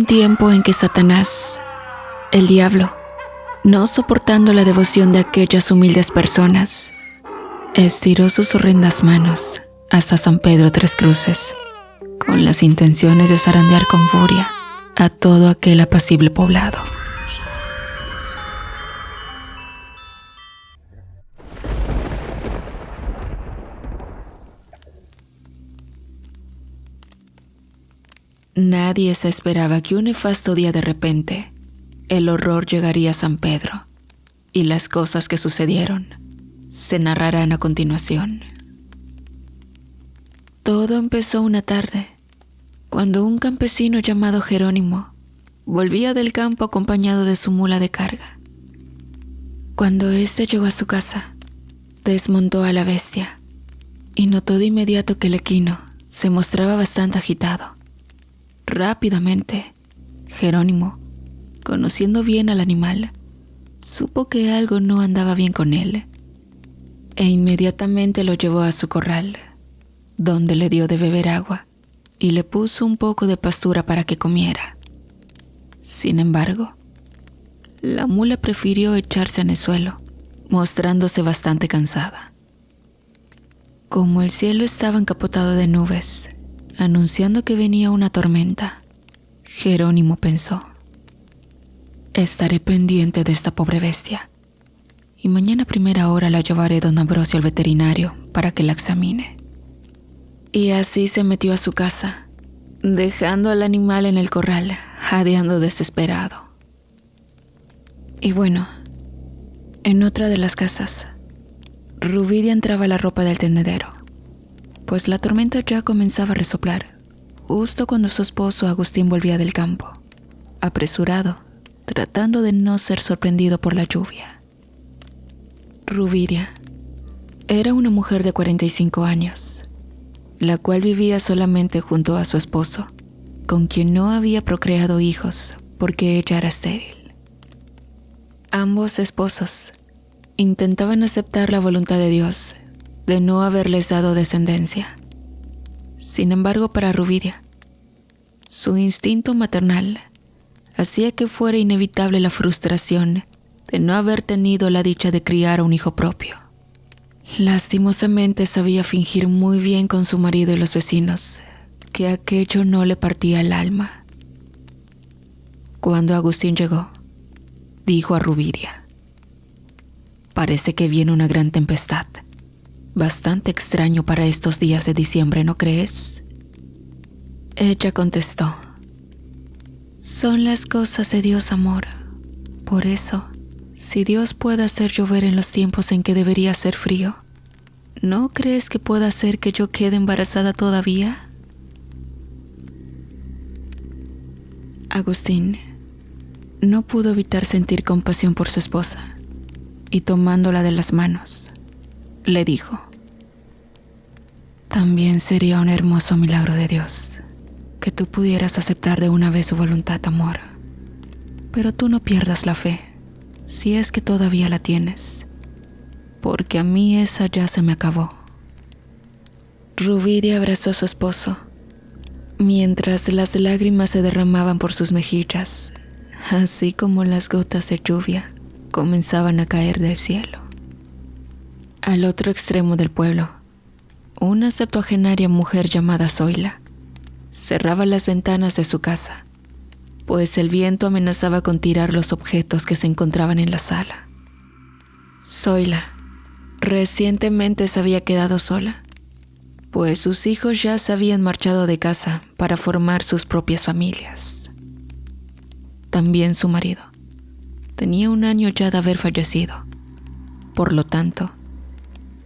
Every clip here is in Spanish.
un tiempo en que Satanás, el diablo, no soportando la devoción de aquellas humildes personas, estiró sus horrendas manos hasta San Pedro Tres Cruces, con las intenciones de zarandear con furia a todo aquel apacible poblado. Nadie se esperaba que un nefasto día de repente el horror llegaría a San Pedro, y las cosas que sucedieron se narrarán a continuación. Todo empezó una tarde, cuando un campesino llamado Jerónimo volvía del campo acompañado de su mula de carga. Cuando éste llegó a su casa, desmontó a la bestia y notó de inmediato que el equino se mostraba bastante agitado. Rápidamente, Jerónimo, conociendo bien al animal, supo que algo no andaba bien con él e inmediatamente lo llevó a su corral, donde le dio de beber agua y le puso un poco de pastura para que comiera. Sin embargo, la mula prefirió echarse en el suelo, mostrándose bastante cansada. Como el cielo estaba encapotado de nubes, anunciando que venía una tormenta, Jerónimo pensó: estaré pendiente de esta pobre bestia, y mañana a primera hora la llevaré don Ambrosio al veterinario para que la examine. Y así se metió a su casa, dejando al animal en el corral, jadeando desesperado. Y bueno, en otra de las casas, Rubidia entraba a la ropa del tendedero, pues la tormenta ya comenzaba a resoplar, justo cuando su esposo Agustín volvía del campo, apresurado, tratando de no ser sorprendido por la lluvia. Rubidia era una mujer de 45 años, la cual vivía solamente junto a su esposo, con quien no había procreado hijos porque ella era estéril. Ambos esposos intentaban aceptar la voluntad de Dios de no haberles dado descendencia. Sin embargo, para Rubidia, su instinto maternal hacía que fuera inevitable la frustración de no haber tenido la dicha de criar a un hijo propio. Lastimosamente sabía fingir muy bien con su marido y los vecinos que aquello no le partía el alma. Cuando Agustín llegó, dijo a Rubidia: parece que viene una gran tempestad. Bastante extraño para estos días de diciembre, ¿no crees? Ella contestó: son las cosas de Dios, amor. Por eso, si Dios puede hacer llover en los tiempos en que debería hacer frío, ¿no crees que pueda hacer que yo quede embarazada todavía? Agustín no pudo evitar sentir compasión por su esposa, y tomándola de las manos, le dijo: también sería un hermoso milagro de Dios que tú pudieras aceptar de una vez su voluntad, amor. Pero tú no pierdas la fe, si es que todavía la tienes, porque a mí esa ya se me acabó. Rubidia abrazó a su esposo, mientras las lágrimas se derramaban por sus mejillas, así como las gotas de lluvia comenzaban a caer del cielo. Al otro extremo del pueblo, una septuagenaria mujer llamada Zoila cerraba las ventanas de su casa, pues el viento amenazaba con tirar los objetos que se encontraban en la sala. Zoila recientemente se había quedado sola, pues sus hijos ya se habían marchado de casa para formar sus propias familias. También su marido tenía un año ya de haber fallecido. Por lo tanto,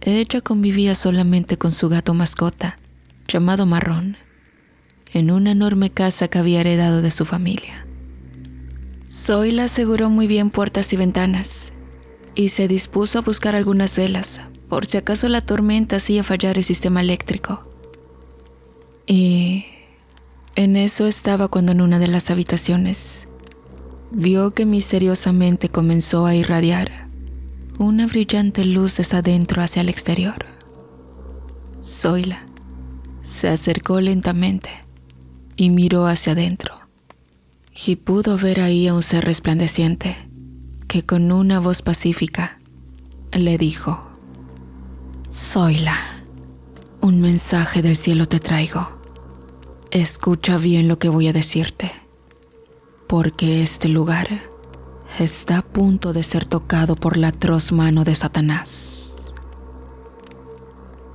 ella convivía solamente con su gato mascota, llamado Marrón, en una enorme casa que había heredado de su familia. Zoila aseguró muy bien puertas y ventanas, y se dispuso a buscar algunas velas, por si acaso la tormenta hacía fallar el sistema eléctrico. Y en eso estaba cuando en una de las habitaciones vio que misteriosamente comenzó a irradiar una brillante luz desde adentro hacia el exterior. Zoila se acercó lentamente y miró hacia adentro, y pudo ver ahí a un ser resplandeciente que con una voz pacífica le dijo: Zoila, un mensaje del cielo te traigo. Escucha bien lo que voy a decirte, porque este lugar está a punto de ser tocado por la atroz mano de Satanás.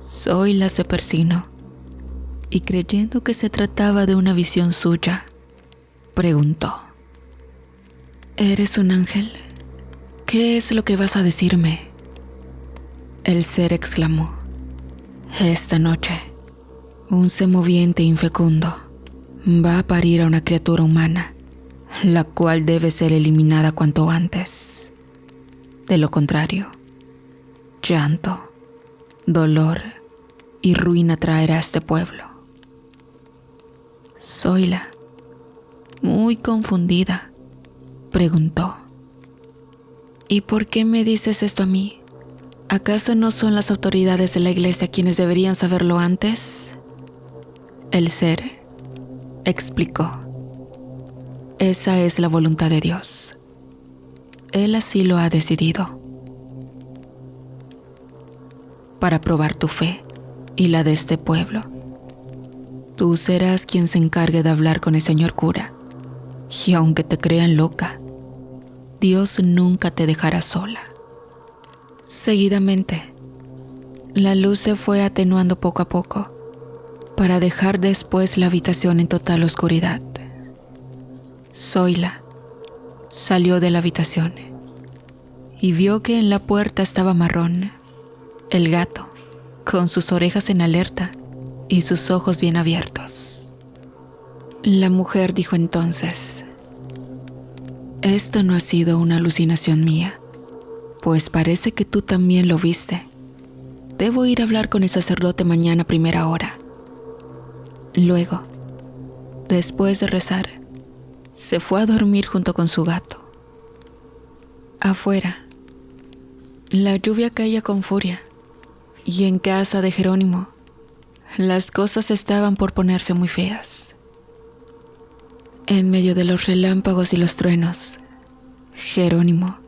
Zoila se persinó y, creyendo que se trataba de una visión suya, preguntó: ¿Eres un ángel? ¿Qué es lo que vas a decirme? El ser exclamó: Esta noche, un semoviente infecundo va a parir a una criatura humana, la cual debe ser eliminada cuanto antes. De lo contrario, llanto, dolor y ruina traerá a este pueblo. Zoila, muy confundida, preguntó: ¿Y por qué me dices esto a mí? ¿Acaso no son las autoridades de la iglesia quienes deberían saberlo antes? El ser explicó: Esa es la voluntad de Dios. Él así lo ha decidido. Para probar tu fe y la de este pueblo, tú serás quien se encargue de hablar con el señor cura. Y aunque te crean loca, Dios nunca te dejará sola. Seguidamente, la luz se fue atenuando poco a poco, para dejar después la habitación en total oscuridad. Zoila salió de la habitación y vio que en la puerta estaba Marrón, el gato, con sus orejas en alerta y sus ojos bien abiertos. La mujer dijo entonces: Esto no ha sido una alucinación mía, pues parece que tú también lo viste. Debo ir a hablar con el sacerdote mañana a primera hora. Luego, después de rezar, se fue a dormir junto con su gato. Afuera, la lluvia caía con furia, y en casa de Jerónimo, las cosas estaban por ponerse muy feas. En medio de los relámpagos y los truenos, Jerónimo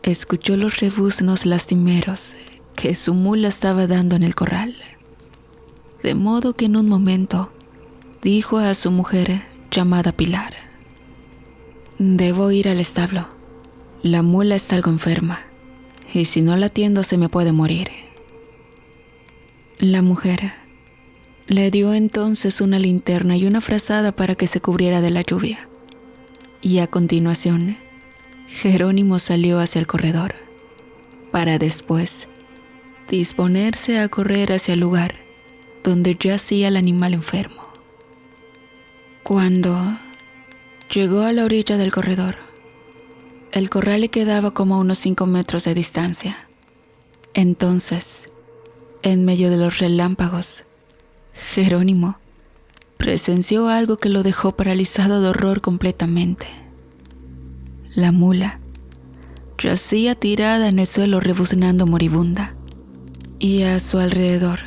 escuchó los rebuznos lastimeros que su mula estaba dando en el corral. De modo que en un momento dijo a su mujer llamada Pilar: Debo ir al establo. La mula está algo enferma, y si no la atiendo se me puede morir. La mujer le dio entonces una linterna y una frazada para que se cubriera de la lluvia. Y a continuación, Jerónimo salió hacia el corredor, para después disponerse a correr hacia el lugar donde yacía el animal enfermo. Cuando llegó a la orilla del corredor, el corral le quedaba como a unos 5 metros de distancia. Entonces, en medio de los relámpagos, Jerónimo presenció algo que lo dejó paralizado de horror completamente. La mula yacía tirada en el suelo rebuznando moribunda, y a su alrededor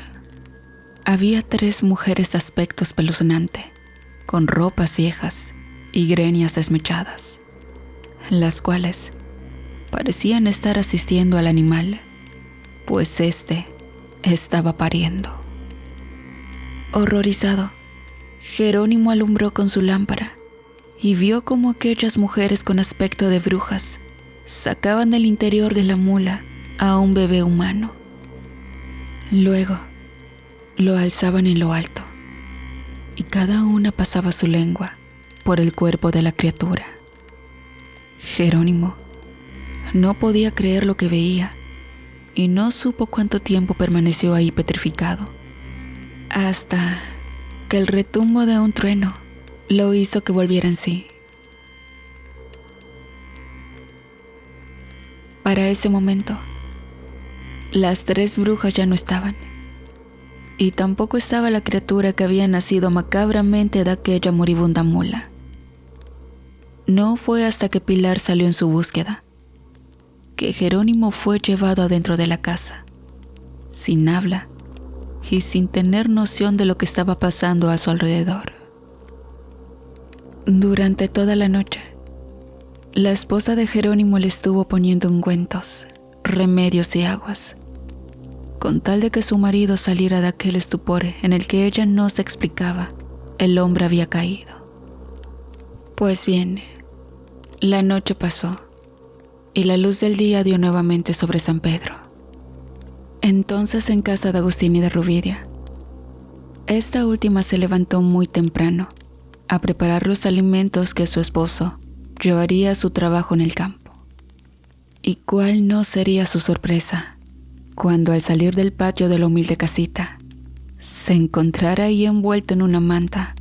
había 3 mujeres de aspecto espeluznante, con ropas viejas y greñas desmechadas, las cuales parecían estar asistiendo al animal, pues éste estaba pariendo. Horrorizado, Jerónimo alumbró con su lámpara y vio cómo aquellas mujeres con aspecto de brujas sacaban del interior de la mula a un bebé humano. Luego lo alzaban en lo alto y cada una pasaba su lengua por el cuerpo de la criatura. Jerónimo no podía creer lo que veía y no supo cuánto tiempo permaneció ahí petrificado, hasta que el retumbo de un trueno lo hizo que volviera en sí. Para ese momento, las 3 brujas ya no estaban, y tampoco estaba la criatura que había nacido macabramente de aquella moribunda mula. No fue hasta que Pilar salió en su búsqueda que Jerónimo fue llevado adentro de la casa, sin habla y sin tener noción de lo que estaba pasando a su alrededor. Durante toda la noche, la esposa de Jerónimo le estuvo poniendo ungüentos, remedios y aguas, con tal de que su marido saliera de aquel estupor en el que ella no se explicaba. El hombre había caído. Pues bien, la noche pasó y la luz del día dio nuevamente sobre San Pedro. Entonces, en casa de Agustín y de Rubidia, esta última se levantó muy temprano a preparar los alimentos que su esposo llevaría a su trabajo en el campo. ¿Y cuál no sería su sorpresa cuando, al salir del patio de la humilde casita, se encontrara ahí envuelto en una manta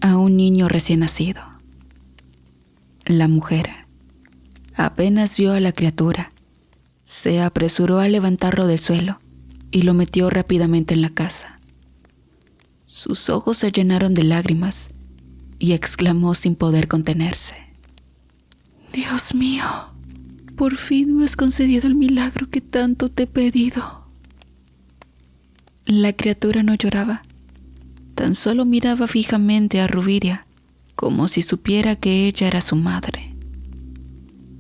a un niño recién nacido? La mujer, apenas vio a la criatura, se apresuró a levantarlo del suelo y lo metió rápidamente en la casa. Sus ojos se llenaron de lágrimas y exclamó sin poder contenerse: «Dios mío, por fin me has concedido el milagro que tanto te he pedido». La criatura no lloraba, tan solo miraba fijamente a Rubidia, como si supiera que ella era su madre.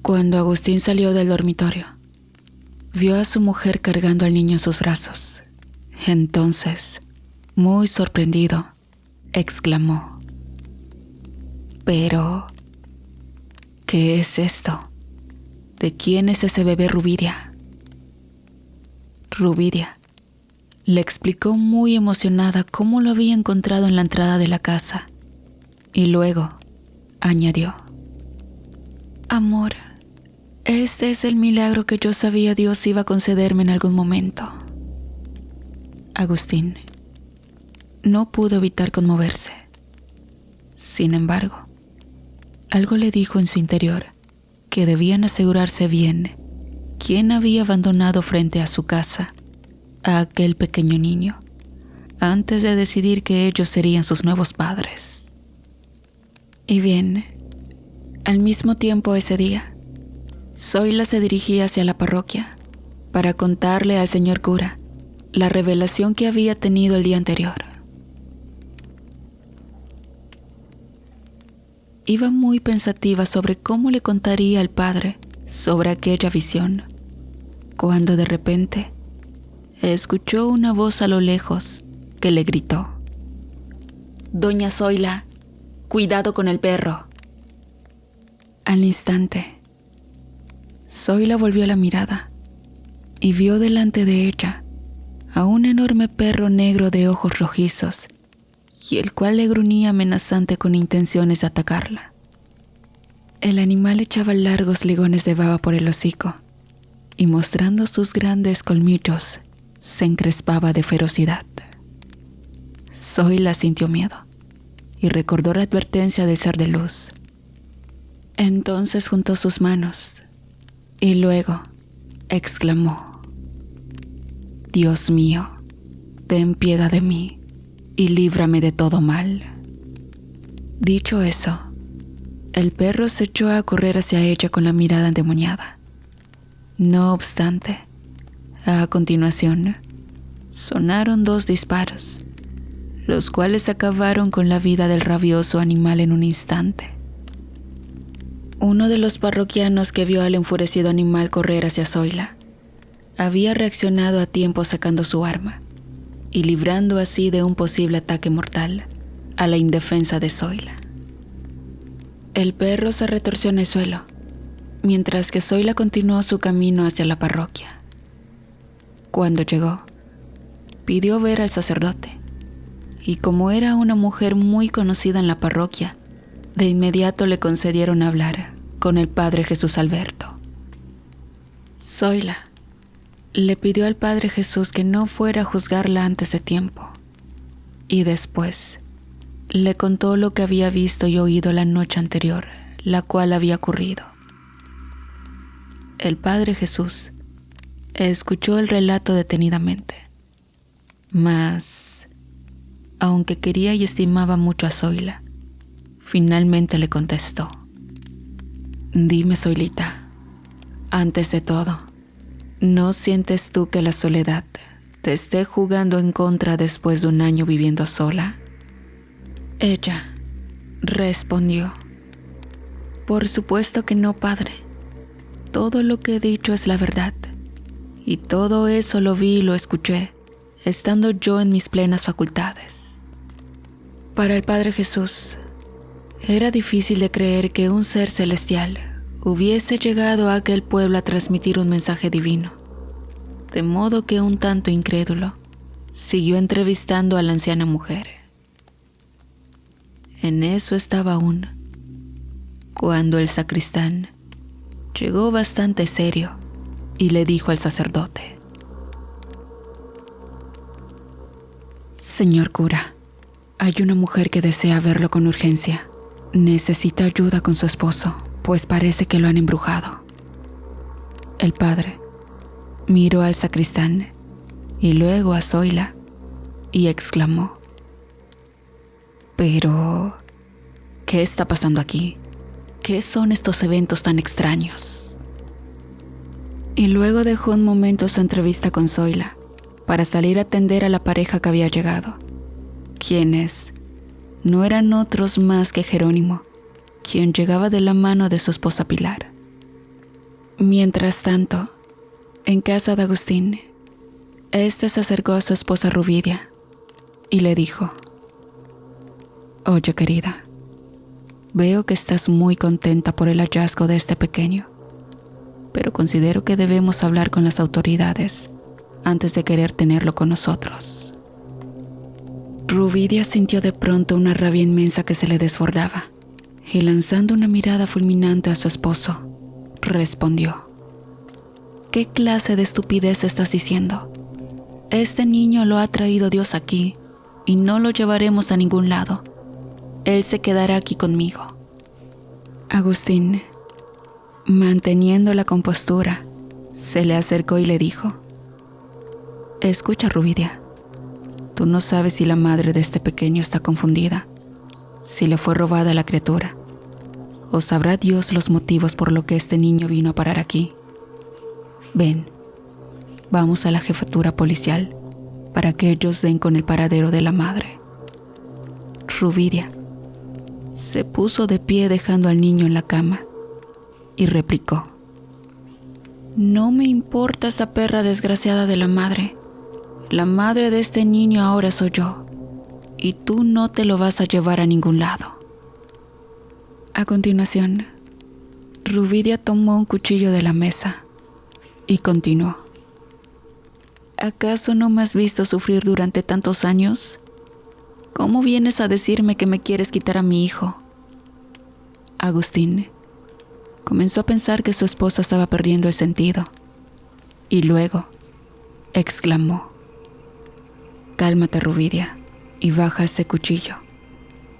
Cuando Agustín salió del dormitorio, vio a su mujer cargando al niño en sus brazos. Entonces, muy sorprendido, exclamó: «Pero, ¿qué es esto? ¿De quién es ese bebé, Rubidia?». Rubidia le explicó muy emocionada cómo lo había encontrado en la entrada de la casa, y luego añadió: «Amor, este es el milagro que yo sabía Dios iba a concederme en algún momento». Agustín no pudo evitar conmoverse. Sin embargo, algo le dijo en su interior que debían asegurarse bien quién había abandonado frente a su casa a aquel pequeño niño antes de decidir que ellos serían sus nuevos padres. Y bien, al mismo tiempo ese día, Zoila se dirigía hacia la parroquia para contarle al señor cura la revelación que había tenido el día anterior. Iba muy pensativa sobre cómo le contaría al padre sobre aquella visión, cuando de repente escuchó una voz a lo lejos que le gritó: «Doña Zoila, cuidado con el perro». Al instante, Zoila volvió la mirada y vio delante de ella a un enorme perro negro de ojos rojizos, y el cual le gruñía amenazante con intenciones de atacarla. El animal echaba largos ligones de baba por el hocico y, mostrando sus grandes colmillos, se encrespaba de ferocidad. Zoila sintió miedo y recordó la advertencia del ser de luz. Entonces juntó sus manos y luego exclamó: «Dios mío, ten piedad de mí y líbrame de todo mal». Dicho eso, el perro se echó a correr hacia ella con la mirada endemoniada. No obstante, a continuación, sonaron 2 disparos, los cuales acabaron con la vida del rabioso animal en un instante. Uno de los parroquianos, que vio al enfurecido animal correr hacia Zoila, había reaccionado a tiempo sacando su arma y librando así de un posible ataque mortal a la indefensa de Zoila. El perro se retorció en el suelo, mientras que Zoila continuó su camino hacia la parroquia. Cuando llegó, pidió ver al sacerdote, y como era una mujer muy conocida en la parroquia, de inmediato le concedieron hablar con el padre Jesús Alberto. Zoila le pidió al padre Jesús que no fuera a juzgarla antes de tiempo, y después le contó lo que había visto y oído la noche anterior, la cual había ocurrido. El padre Jesús escuchó el relato detenidamente, mas, aunque quería y estimaba mucho a Zoila, finalmente le contestó: «Dime, Zoilita, antes de todo, ¿no sientes tú que la soledad te esté jugando en contra después de un año viviendo sola?». Ella respondió. Por supuesto que no, padre. Todo lo que he dicho es la verdad. Y todo eso lo vi y lo escuché, estando yo en mis plenas facultades. Para el Padre Jesús, era difícil de creer que un ser celestial hubiese llegado a aquel pueblo a transmitir un mensaje divino, de modo que un tanto incrédulo siguió entrevistando a la anciana mujer. En eso estaba aún, cuando el sacristán llegó bastante serio y le dijo al sacerdote: Señor cura, hay una mujer que desea verlo con urgencia. Necesita ayuda con su esposo, pues parece que lo han embrujado. El padre miró al sacristán y luego a Zoila y exclamó: Pero, ¿qué está pasando aquí? ¿Qué son estos eventos tan extraños? Y luego dejó un momento su entrevista con Zoila para salir a atender a la pareja que había llegado, quienes no eran otros más que Jerónimo, quien llegaba de la mano de su esposa Pilar. Mientras tanto, en casa de Agustín, este se acercó a su esposa Ruvidia y le dijo: Oye, querida, veo que estás muy contenta por el hallazgo de este pequeño, pero considero que debemos hablar con las autoridades antes de querer tenerlo con nosotros. Ruvidia sintió de pronto una rabia inmensa que se le desbordaba, y lanzando una mirada fulminante a su esposo, respondió: ¿Qué clase de estupidez estás diciendo? Este niño lo ha traído Dios aquí, y no lo llevaremos a ningún lado. Él se quedará aquí conmigo. Agustín, manteniendo la compostura, se le acercó y le dijo: Escucha, Ruvidia, tú no sabes si la madre de este pequeño está confundida, si le fue robada la criatura, o sabrá Dios los motivos por lo que este niño vino a parar aquí. Ven, vamos a la jefatura policial para que ellos den con el paradero de la madre. Ruvidia se puso de pie dejando al niño en la cama y replicó: No me importa esa perra desgraciada de la madre. La madre de este niño ahora soy yo, y tú no te lo vas a llevar a ningún lado. A continuación, Ruvidia tomó un cuchillo de la mesa y continuó: ¿Acaso no me has visto sufrir durante tantos años? ¿Cómo vienes a decirme que me quieres quitar a mi hijo? Agustín comenzó a pensar que su esposa estaba perdiendo el sentido, y luego exclamó: Cálmate, Ruvidia, y baja ese cuchillo.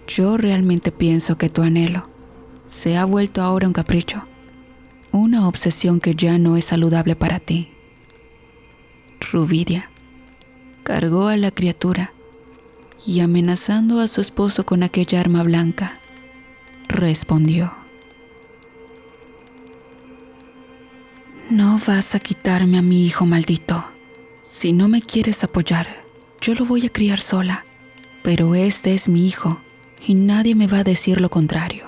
Yo realmente pienso que tu anhelo se ha vuelto ahora un capricho, una obsesión que ya no es saludable para ti. Ruvidia cargó a la criatura y, amenazando a su esposo con aquella arma blanca, respondió: No vas a quitarme a mi hijo, maldito. Si no me quieres apoyar, yo lo voy a criar sola, pero este es mi hijo y nadie me va a decir lo contrario.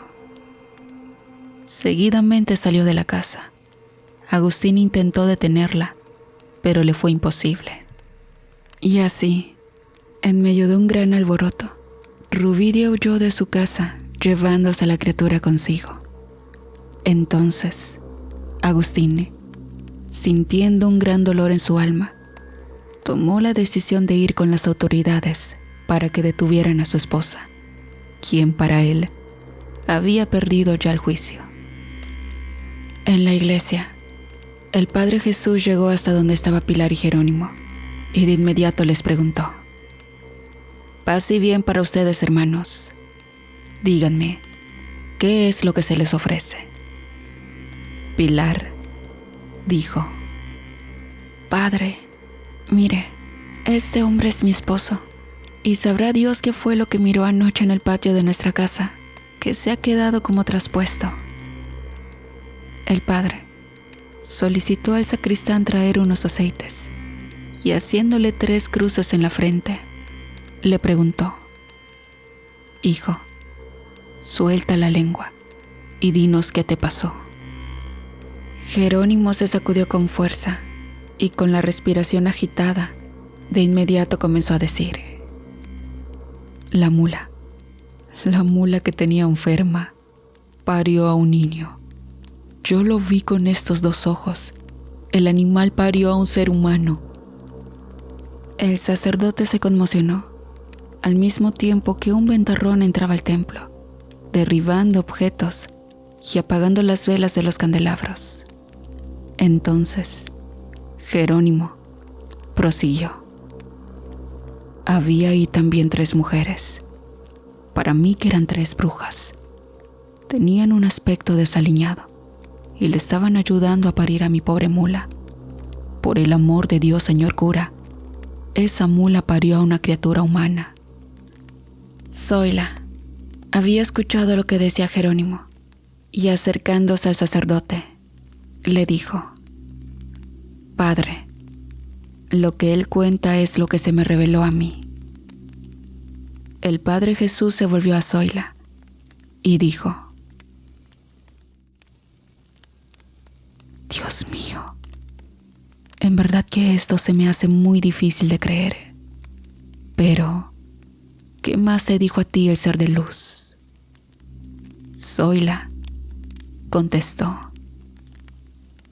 Seguidamente salió de la casa. Agustín intentó detenerla, pero le fue imposible. Y así, en medio de un gran alboroto, Ruvidia huyó de su casa, llevándose a la criatura consigo. Entonces, Agustín, sintiendo un gran dolor en su alma, tomó la decisión de ir con las autoridades para que detuvieran a su esposa, quien para él había perdido ya el juicio. En la iglesia, el Padre Jesús llegó hasta donde estaba Pilar y Jerónimo, y de inmediato les preguntó: Paz y bien para ustedes, hermanos. Díganme, ¿qué es lo que se les ofrece? Pilar dijo: Padre, mire, este hombre es mi esposo, y sabrá Dios qué fue lo que miró anoche en el patio de nuestra casa, que se ha quedado como traspuesto. El padre solicitó al sacristán traer unos aceites, y haciéndole 3 cruces en la frente, le preguntó: Hijo, suelta la lengua y dinos qué te pasó. Jerónimo se sacudió con fuerza y con la respiración agitada, de inmediato comenzó a decir: la mula que tenía enferma, parió a un niño. Yo lo vi con estos 2 ojos. El animal parió a un ser humano. El sacerdote se conmocionó, al mismo tiempo que un ventarrón entraba al templo, derribando objetos y apagando las velas de los candelabros. Entonces, Jerónimo prosiguió: había ahí también 3 mujeres. Para mí que eran 3 brujas. Tenían un aspecto desaliñado y le estaban ayudando a parir a mi pobre mula. Por el amor de Dios, señor cura, esa mula parió a una criatura humana. Zoila había escuchado lo que decía Jerónimo y, acercándose al sacerdote, le dijo: Padre, lo que él cuenta es lo que se me reveló a mí. El Padre Jesús se volvió a Zoila y dijo: Dios mío, en verdad que esto se me hace muy difícil de creer. Pero, ¿qué más te dijo a ti el ser de luz? Zoila contestó: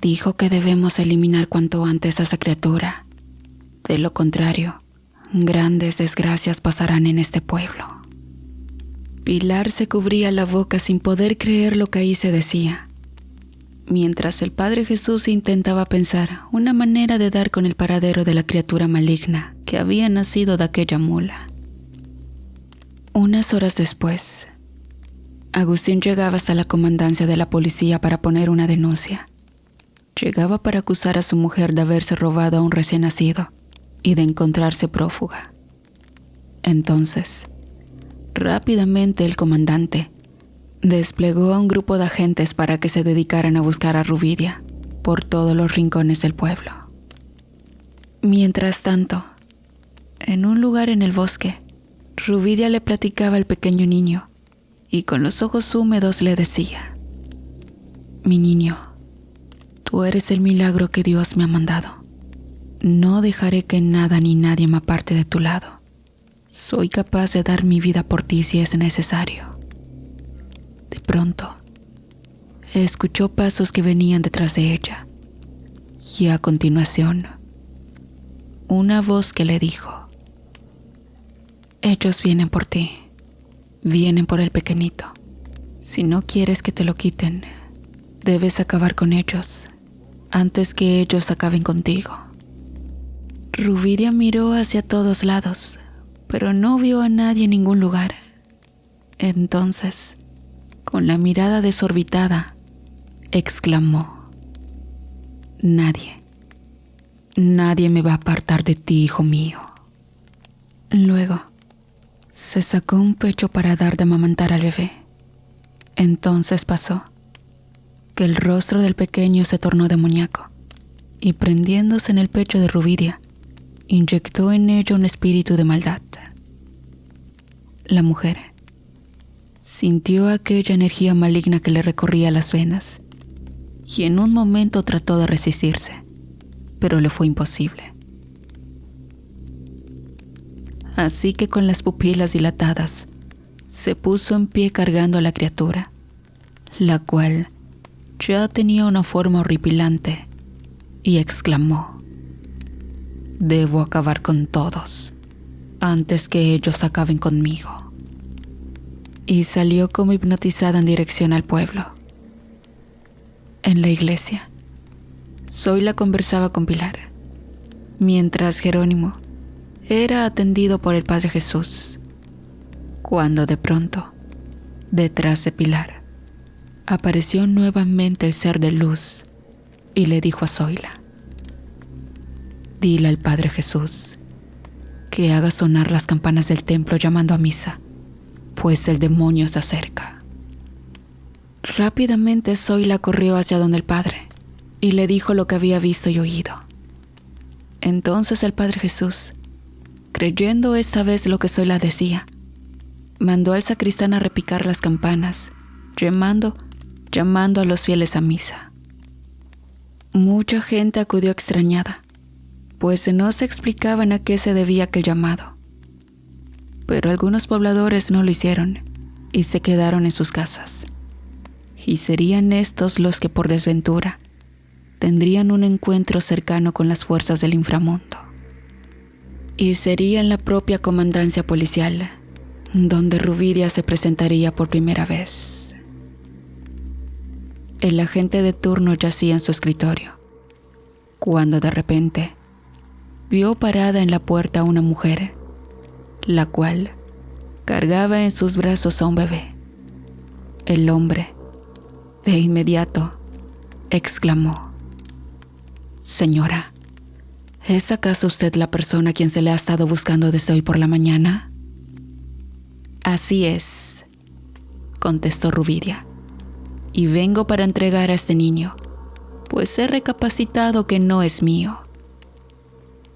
dijo que debemos eliminar cuanto antes a esa criatura. De lo contrario, grandes desgracias pasarán en este pueblo. Pilar se cubría la boca sin poder creer lo que ahí se decía, mientras el Padre Jesús intentaba pensar una manera de dar con el paradero de la criatura maligna que había nacido de aquella mula. Unas horas después, Agustín llegaba hasta la comandancia de la policía para poner una denuncia. Llegaba para acusar a su mujer de haberse robado a un recién nacido y de encontrarse prófuga. Entonces, rápidamente el comandante desplegó a un grupo de agentes para que se dedicaran a buscar a Rubidia por todos los rincones del pueblo. Mientras tanto, en un lugar en el bosque, Rubidia le platicaba al pequeño niño y con los ojos húmedos le decía: mi niño, tú eres el milagro que Dios me ha mandado. No dejaré que nada ni nadie me aparte de tu lado. Soy capaz de dar mi vida por ti si es necesario. De pronto, escuchó pasos que venían detrás de ella, y a continuación, una voz que le dijo: ellos vienen por ti, vienen por el pequeñito. Si no quieres que te lo quiten, debes acabar con ellos antes que ellos acaben contigo. Rubidia miró hacia todos lados, pero no vio a nadie en ningún lugar. Entonces, con la mirada desorbitada, exclamó: nadie me va a apartar de ti, hijo mío. Luego, se sacó un pecho para dar de amamantar al bebé. Entonces pasó que el rostro del pequeño se tornó demoníaco y, prendiéndose en el pecho de Rubidia, inyectó en ella un espíritu de maldad. La mujer sintió aquella energía maligna que le recorría las venas y en un momento trató de resistirse, pero le fue imposible. Así que con las pupilas dilatadas, se puso en pie cargando a la criatura, la cual ya tenía una forma horripilante, y exclamó: debo acabar con todos antes que ellos acaben conmigo. Y salió como hipnotizada en dirección al pueblo. En la iglesia, Zoila conversaba con Pilar, mientras Jerónimo era atendido por el Padre Jesús, cuando de pronto, detrás de Pilar, apareció nuevamente el ser de luz y le dijo a Zoila: dile al Padre Jesús que haga sonar las campanas del templo llamando a misa, pues el demonio se acerca. Rápidamente Zoila corrió hacia donde el Padre y le dijo lo que había visto y oído. Entonces el Padre Jesús, creyendo esta vez lo que Zoila decía, mandó al sacristán a repicar las campanas, llamando a los fieles a misa. Mucha gente acudió extrañada, pues no se explicaban a qué se debía aquel llamado. Pero algunos pobladores no lo hicieron y se quedaron en sus casas. Y serían estos los que por desventura tendrían un encuentro cercano con las fuerzas del inframundo. Y sería en la propia comandancia policial donde Ruvidia se presentaría por primera vez. El agente de turno yacía en su escritorio, cuando de repente vio parada en la puerta a una mujer, la cual cargaba en sus brazos a un bebé. El hombre, de inmediato, exclamó: «Señora, ¿es acaso usted la persona a quien se le ha estado buscando desde hoy por la mañana?» «Así es», contestó Ruvidia, «y vengo para entregar a este niño, pues he recapacitado que no es mío».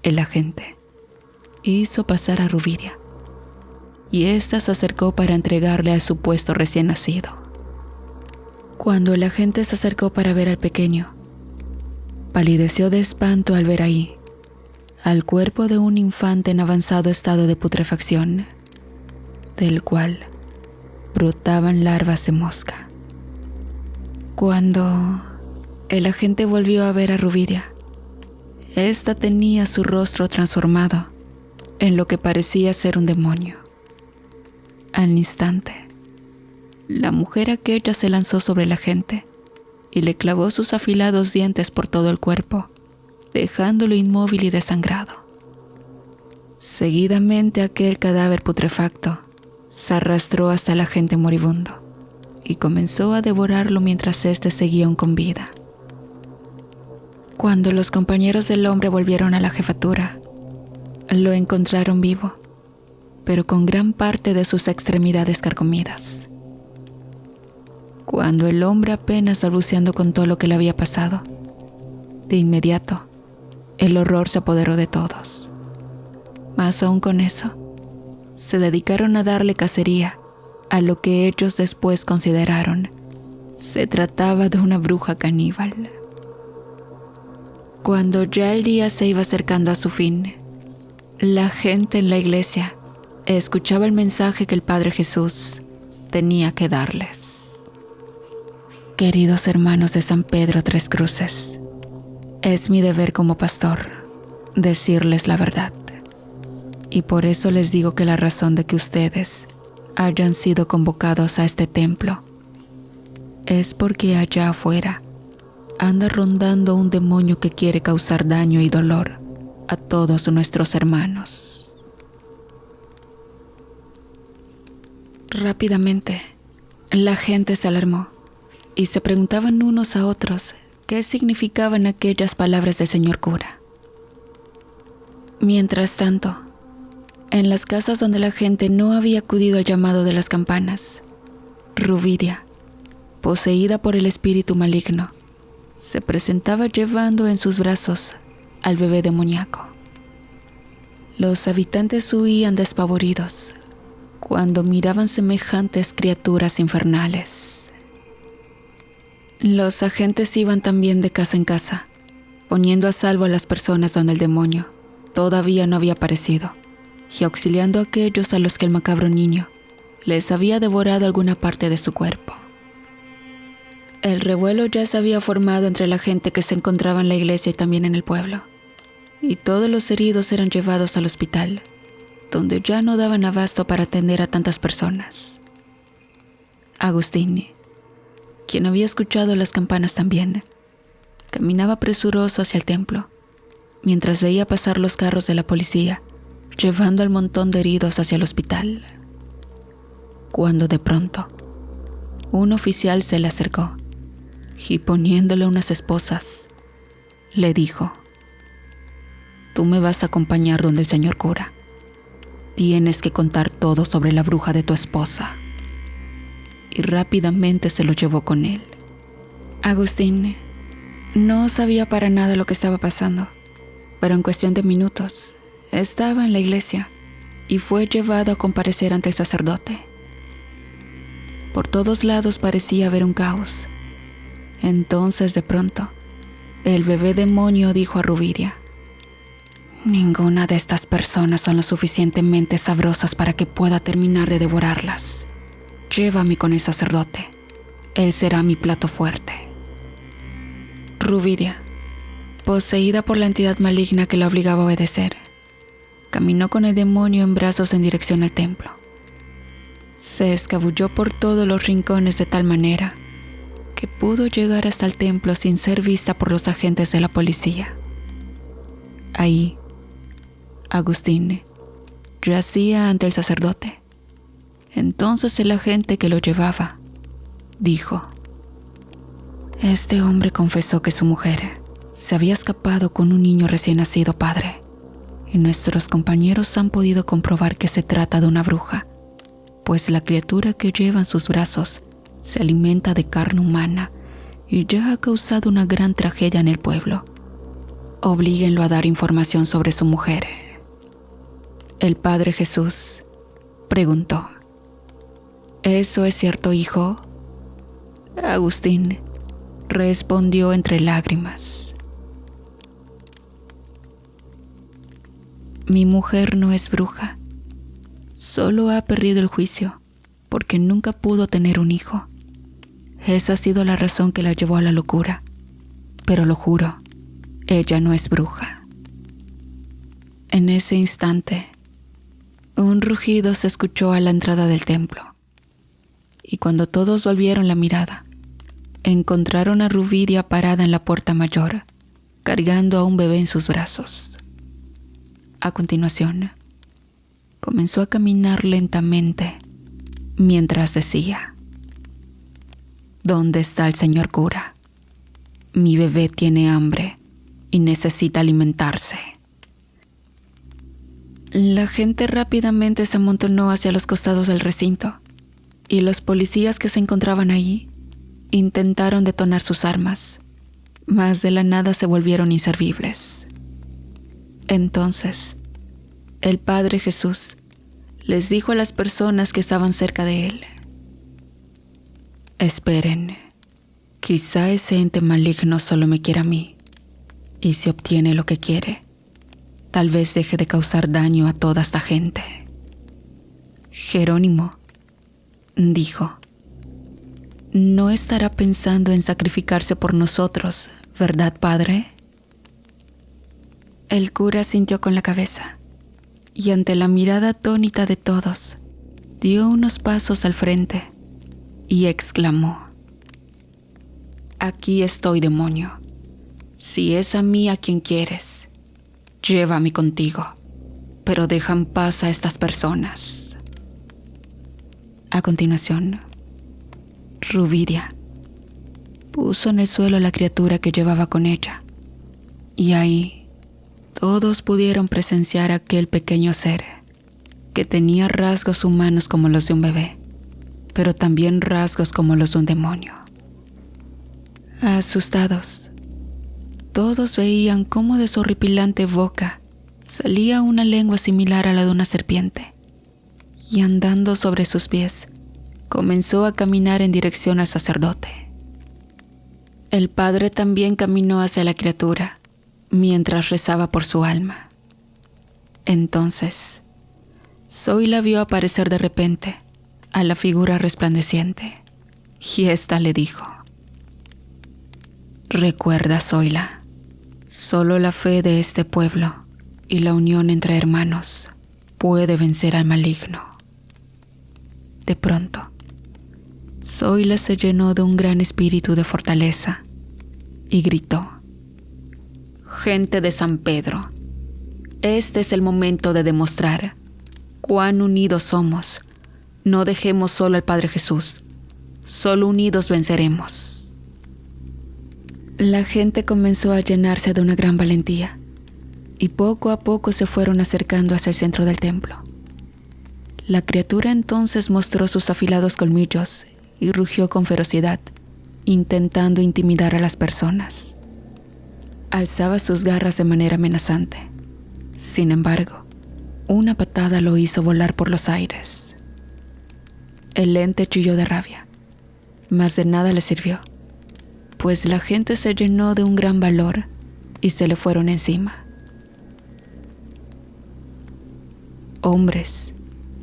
El agente hizo pasar a Ruvidia, y ésta se acercó para entregarle al supuesto recién nacido. Cuando el agente se acercó para ver al pequeño, palideció de espanto al ver ahí al cuerpo de un infante en avanzado estado de putrefacción, del cual brotaban larvas de mosca. Cuando el agente volvió a ver a Ruvidia, ésta tenía su rostro transformado en lo que parecía ser un demonio. Al instante, la mujer aquella se lanzó sobre el agente y le clavó sus afilados dientes por todo el cuerpo, dejándolo inmóvil y desangrado. Seguidamente aquel cadáver putrefacto se arrastró hasta el agente moribundo y comenzó a devorarlo mientras éste seguía aún con vida. Cuando los compañeros del hombre volvieron a la jefatura, lo encontraron vivo, pero con gran parte de sus extremidades carcomidas. Cuando el hombre apenas balbuceando contó lo que le había pasado, de inmediato, el horror se apoderó de todos. Más aún con eso, se dedicaron a darle cacería a lo que ellos después consideraron se trataba de una bruja caníbal. Cuando ya el día se iba acercando a su fin, la gente en la iglesia escuchaba el mensaje que el Padre Jesús tenía que darles. Queridos hermanos de San Pedro Tres Cruces, es mi deber como pastor decirles la verdad. Y por eso les digo que la razón de que ustedes hayan sido convocados a este templo es porque allá afuera anda rondando un demonio que quiere causar daño y dolor a todos nuestros hermanos. Rápidamente, la gente se alarmó y se preguntaban unos a otros qué significaban aquellas palabras del señor cura. Mientras tanto, en las casas donde la gente no había acudido al llamado de las campanas, Ruvidia, poseída por el espíritu maligno, se presentaba llevando en sus brazos al bebé demoníaco. Los habitantes huían despavoridos cuando miraban semejantes criaturas infernales. Los agentes iban también de casa en casa, poniendo a salvo a las personas donde el demonio todavía no había aparecido, y auxiliando a aquellos a los que el macabro niño les había devorado alguna parte de su cuerpo. El revuelo ya se había formado entre la gente que se encontraba en la iglesia y también en el pueblo, y todos los heridos eran llevados al hospital, donde ya no daban abasto para atender a tantas personas. Agustín, quien había escuchado las campanas también, caminaba presuroso hacia el templo, mientras veía pasar los carros de la policía, llevando al montón de heridos hacia el hospital. Cuando de pronto, un oficial se le acercó y poniéndole unas esposas, le dijo: «Tú me vas a acompañar donde el señor cura. Tienes que contar todo sobre la bruja de tu esposa». Y rápidamente se lo llevó con él. Agustín no sabía para nada lo que estaba pasando, pero en cuestión de minutos estaba en la iglesia y fue llevado a comparecer ante el sacerdote. Por todos lados parecía haber un caos. Entonces, de pronto, el bebé demonio dijo a Rubidia: «Ninguna de estas personas son lo suficientemente sabrosas para que pueda terminar de devorarlas. Llévame con el sacerdote. Él será mi plato fuerte». Rubidia, poseída por la entidad maligna que la obligaba a obedecer, caminó con el demonio en brazos en dirección al templo. Se escabulló por todos los rincones de tal manera que pudo llegar hasta el templo sin ser vista por los agentes de la policía. Ahí, Agustín yacía ante el sacerdote. Entonces el agente que lo llevaba dijo: «Este hombre confesó que su mujer se había escapado con un niño recién nacido, padre, y nuestros compañeros han podido comprobar que se trata de una bruja, pues la criatura que lleva en sus brazos se alimenta de carne humana y ya ha causado una gran tragedia en el pueblo. Oblíguenlo a dar información sobre su mujer». El Padre Jesús preguntó: «¿Eso es cierto, hijo?». Agustín respondió entre lágrimas: «Mi mujer no es bruja, solo ha perdido el juicio porque nunca pudo tener un hijo. Esa ha sido la razón que la llevó a la locura, pero lo juro, ella no es bruja». En ese instante, un rugido se escuchó a la entrada del templo, y cuando todos volvieron la mirada, encontraron a Rubidia parada en la puerta mayor, cargando a un bebé en sus brazos. A continuación, comenzó a caminar lentamente mientras decía: «¿Dónde está el señor cura? Mi bebé tiene hambre y necesita alimentarse». La gente rápidamente se amontonó hacia los costados del recinto, y los policías que se encontraban allí intentaron detonar sus armas, mas de la nada se volvieron inservibles. Entonces, el Padre Jesús les dijo a las personas que estaban cerca de él: «Esperen, quizá ese ente maligno solo me quiera a mí, y si obtiene lo que quiere, tal vez deje de causar daño a toda esta gente». Jerónimo dijo: «No estará pensando en sacrificarse por nosotros, ¿verdad, padre?». El cura sintió con la cabeza, y ante la mirada atónita de todos, dio unos pasos al frente y exclamó: «Aquí estoy, demonio. Si es a mí a quien quieres, llévame contigo, pero deja en paz a estas personas». A continuación, Rubidia puso en el suelo a la criatura que llevaba con ella, y ahí todos pudieron presenciar aquel pequeño ser que tenía rasgos humanos como los de un bebé, pero también rasgos como los de un demonio. Asustados, todos veían cómo de su horripilante boca salía una lengua similar a la de una serpiente, y andando sobre sus pies, comenzó a caminar en dirección al sacerdote. El padre también caminó hacia la criatura, mientras rezaba por su alma. Entonces, Zoila vio aparecer de repente a la figura resplandeciente, y ésta le dijo: «Recuerda, Zoila, solo la fe de este pueblo y la unión entre hermanos puede vencer al maligno». De pronto, Zoila se llenó de un gran espíritu de fortaleza y gritó: «Gente de San Pedro, este es el momento de demostrar cuán unidos somos. No dejemos solo al Padre Jesús, solo unidos venceremos». La gente comenzó a llenarse de una gran valentía, y poco a poco se fueron acercando hacia el centro del templo. La criatura entonces mostró sus afilados colmillos y rugió con ferocidad, intentando intimidar a las personas. Alzaba sus garras de manera amenazante. Sin embargo, una patada lo hizo volar por los aires. El ente chilló de rabia, mas de nada le sirvió, pues la gente se llenó de un gran valor y se le fueron encima. Hombres,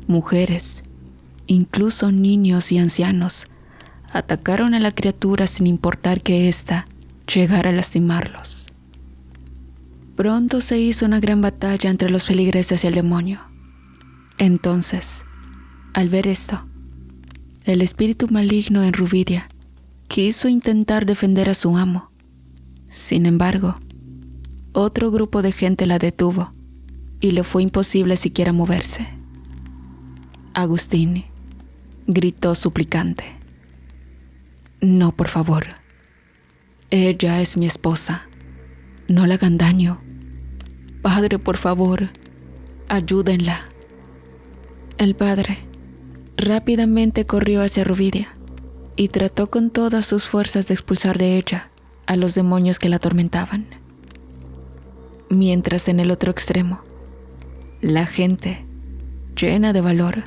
mujeres, incluso niños y ancianos atacaron a la criatura sin importar que ésta llegara a lastimarlos. Pronto se hizo una gran batalla entre los feligreses y el demonio. Entonces, al ver esto, el espíritu maligno en Rubidia quiso intentar defender a su amo. Sin embargo, otro grupo de gente la detuvo y le fue imposible siquiera moverse. Agustín gritó suplicante: «No, por favor. Ella es mi esposa. No le hagan daño. Padre, por favor, ayúdenla». El padre rápidamente corrió hacia Rubidia y trató con todas sus fuerzas de expulsar de ella a los demonios que la atormentaban. Mientras en el otro extremo, la gente, llena de valor,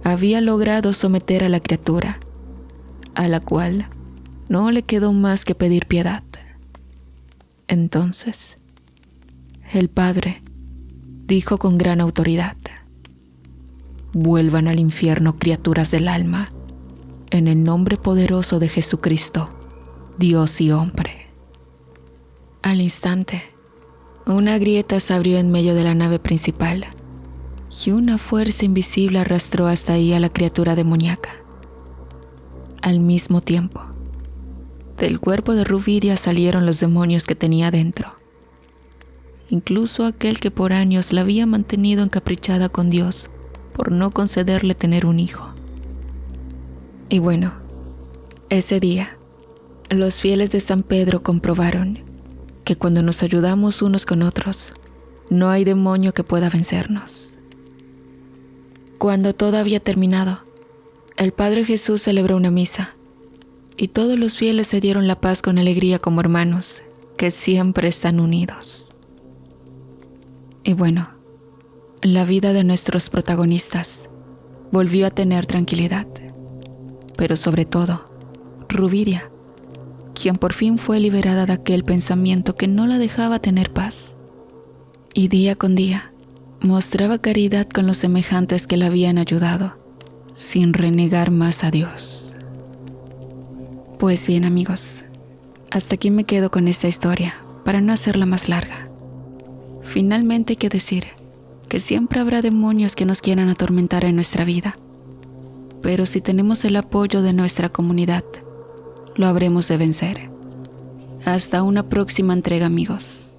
había logrado someter a la criatura, a la cual no le quedó más que pedir piedad. Entonces, el padre dijo con gran autoridad: «Vuelvan al infierno, criaturas del alma, en el nombre poderoso de Jesucristo, Dios y hombre». Al instante, una grieta se abrió en medio de la nave principal y una fuerza invisible arrastró hasta ahí a la criatura demoníaca. Al mismo tiempo, del cuerpo de Rubidia salieron los demonios que tenía dentro, incluso aquel que por años la había mantenido encaprichada con Dios por no concederle tener un hijo. Y bueno, ese día, los fieles de San Pedro comprobaron que cuando nos ayudamos unos con otros, no hay demonio que pueda vencernos. Cuando todo había terminado, el Padre Jesús celebró una misa y todos los fieles se dieron la paz con alegría como hermanos que siempre están unidos. Y bueno, la vida de nuestros protagonistas volvió a tener tranquilidad, pero sobre todo, Rubidia, quien por fin fue liberada de aquel pensamiento que no la dejaba tener paz, y día con día mostraba caridad con los semejantes que la habían ayudado, sin renegar más a Dios. Pues bien, amigos, hasta aquí me quedo con esta historia, para no hacerla más larga. Finalmente hay que decir que siempre habrá demonios que nos quieran atormentar en nuestra vida, pero si tenemos el apoyo de nuestra comunidad, lo habremos de vencer. Hasta una próxima entrega, amigos.